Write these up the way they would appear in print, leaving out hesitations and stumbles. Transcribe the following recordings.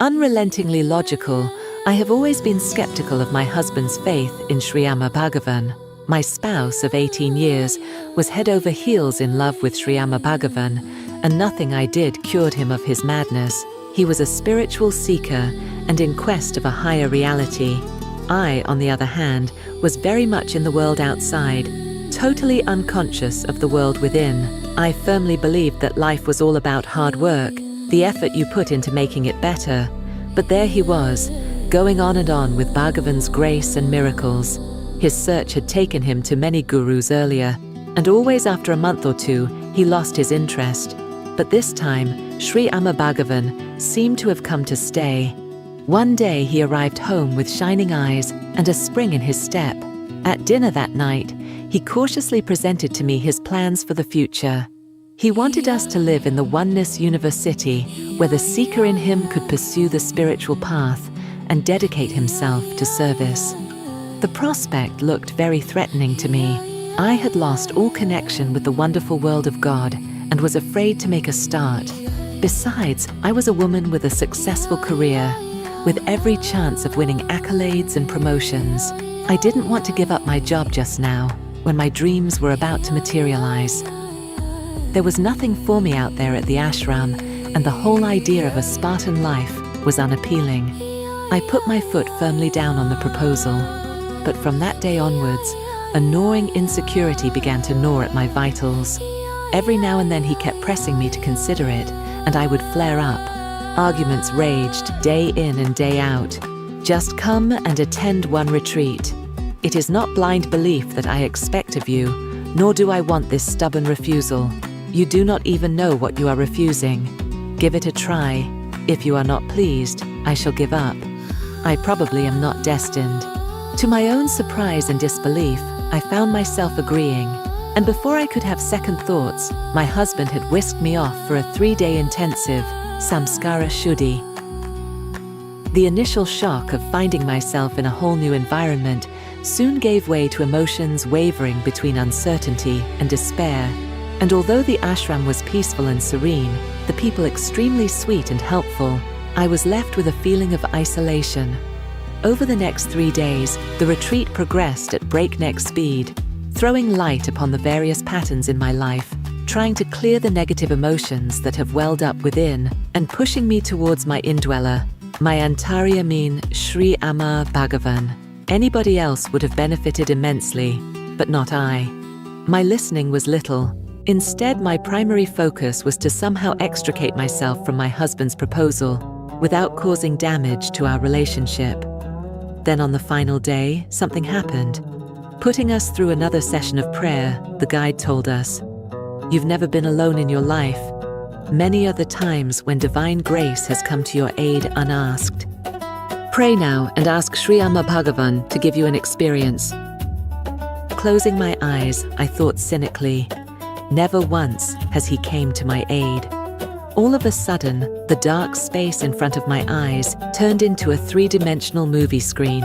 Unrelentingly logical, I have always been skeptical of my husband's faith in Sri Amma Bhagavan. My spouse of 18 years was head over heels in love with Sri Amma Bhagavan, and nothing I did cured him of his madness. He was a spiritual seeker and in quest of a higher reality. I, on the other hand, was very much in the world outside, totally unconscious of the world within. I firmly believed that life was all about hard work, the effort you put into making it better. But there he was, going on and on with Bhagavan's grace and miracles. His search had taken him to many gurus earlier, and always after a month or two, he lost his interest. But this time, Sri Amma Bhagavan seemed to have come to stay. One day he arrived home with shining eyes and a spring in his step. At dinner that night, he cautiously presented to me his plans for the future. He wanted us to live in the Oneness University, where the seeker in him could pursue the spiritual path and dedicate himself to service. The prospect looked very threatening to me. I had lost all connection with the wonderful world of God and was afraid to make a start. Besides, I was a woman with a successful career, with every chance of winning accolades and promotions. I didn't want to give up my job just now, when my dreams were about to materialize. There was nothing for me out there at the ashram, and the whole idea of a Spartan life was unappealing. I put my foot firmly down on the proposal, but from that day onwards, a gnawing insecurity began to gnaw at my vitals. Every now and then he kept pressing me to consider it, and I would flare up. Arguments raged day in and day out. Just come and attend one retreat. It is not blind belief that I expect of you, nor do I want this stubborn refusal. You do not even know what you are refusing. Give it a try. If you are not pleased, I shall give up. I probably am not destined. To my own surprise and disbelief, I found myself agreeing, and before I could have second thoughts, my husband had whisked me off for a 3-day intensive samskara shuddhi. The initial shock of finding myself in a whole new environment soon gave way to emotions wavering between uncertainty and despair. And although the ashram was peaceful and serene, the people extremely sweet and helpful, I was left with a feeling of isolation. Over the next 3 days, the retreat progressed at breakneck speed, throwing light upon the various patterns in my life, trying to clear the negative emotions that have welled up within, and pushing me towards my indweller, my Antaryameen Sri Amma Bhagavan. Anybody else would have benefited immensely, but not I. My listening was little. Instead, my primary focus was to somehow extricate myself from my husband's proposal, without causing damage to our relationship. Then on the final day, something happened. Putting us through another session of prayer, the guide told us, "You've never been alone in your life. Many are the times when divine grace has come to your aid unasked. Pray now and ask Sri Amma Bhagavan to give you an experience." Closing my eyes, I thought cynically, never once has he came to my aid. All of a sudden, the dark space in front of my eyes turned into a 3-dimensional movie screen.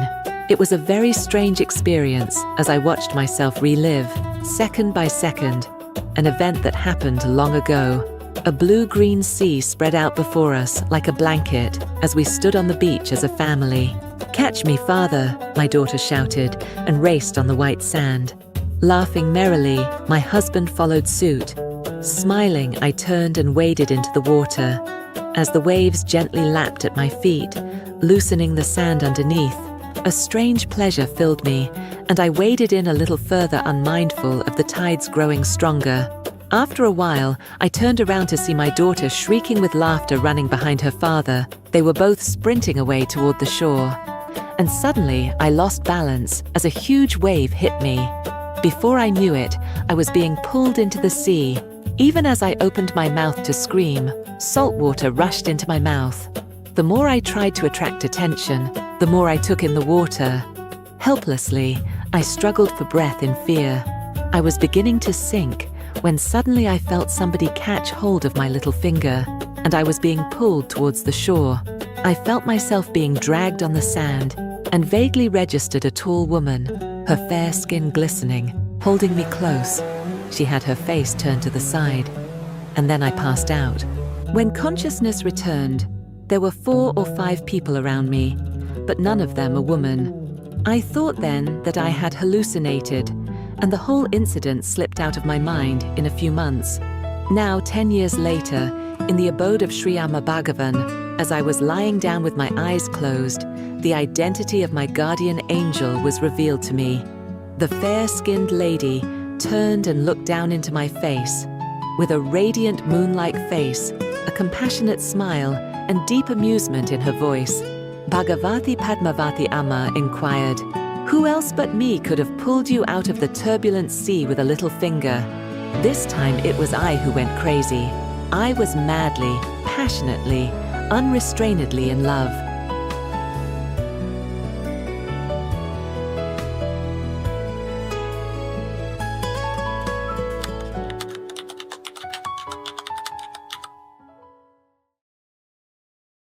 It was a very strange experience as I watched myself relive, second by second, an event that happened long ago. A blue-green sea spread out before us like a blanket as we stood on the beach as a family. "Catch me, father," my daughter shouted and raced on the white sand. Laughing merrily, my husband followed suit. Smiling, I turned and waded into the water. As the waves gently lapped at my feet, loosening the sand underneath, a strange pleasure filled me, and I waded in a little further, unmindful of the tides growing stronger. After a while, I turned around to see my daughter shrieking with laughter running behind her father. They were both sprinting away toward the shore. And suddenly, I lost balance as a huge wave hit me. Before I knew it, I was being pulled into the sea. Even as I opened my mouth to scream, salt water rushed into my mouth. The more I tried to attract attention, the more I took in the water. Helplessly, I struggled for breath in fear. I was beginning to sink when suddenly I felt somebody catch hold of my little finger, and I was being pulled towards the shore. I felt myself being dragged on the sand and vaguely registered a tall woman, her fair skin glistening, holding me close. She had her face turned to the side, and then I passed out. When consciousness returned, There were 4 or 5 people around me, but none of them a woman. I thought then that I had hallucinated, and the whole incident slipped out of my mind in a few months. Now, 10 years later, in the abode of Sri Amma Bhagavan, as I was lying down with my eyes closed, the identity of my guardian angel was revealed to me. The fair-skinned lady turned and looked down into my face. With a radiant moon-like face, a compassionate smile, and deep amusement in her voice, Bhagavati Padmavati Amma inquired, "Who else but me could have pulled you out of the turbulent sea with a little finger?" This time it was I who went crazy. I was madly, passionately, unrestrainedly in love.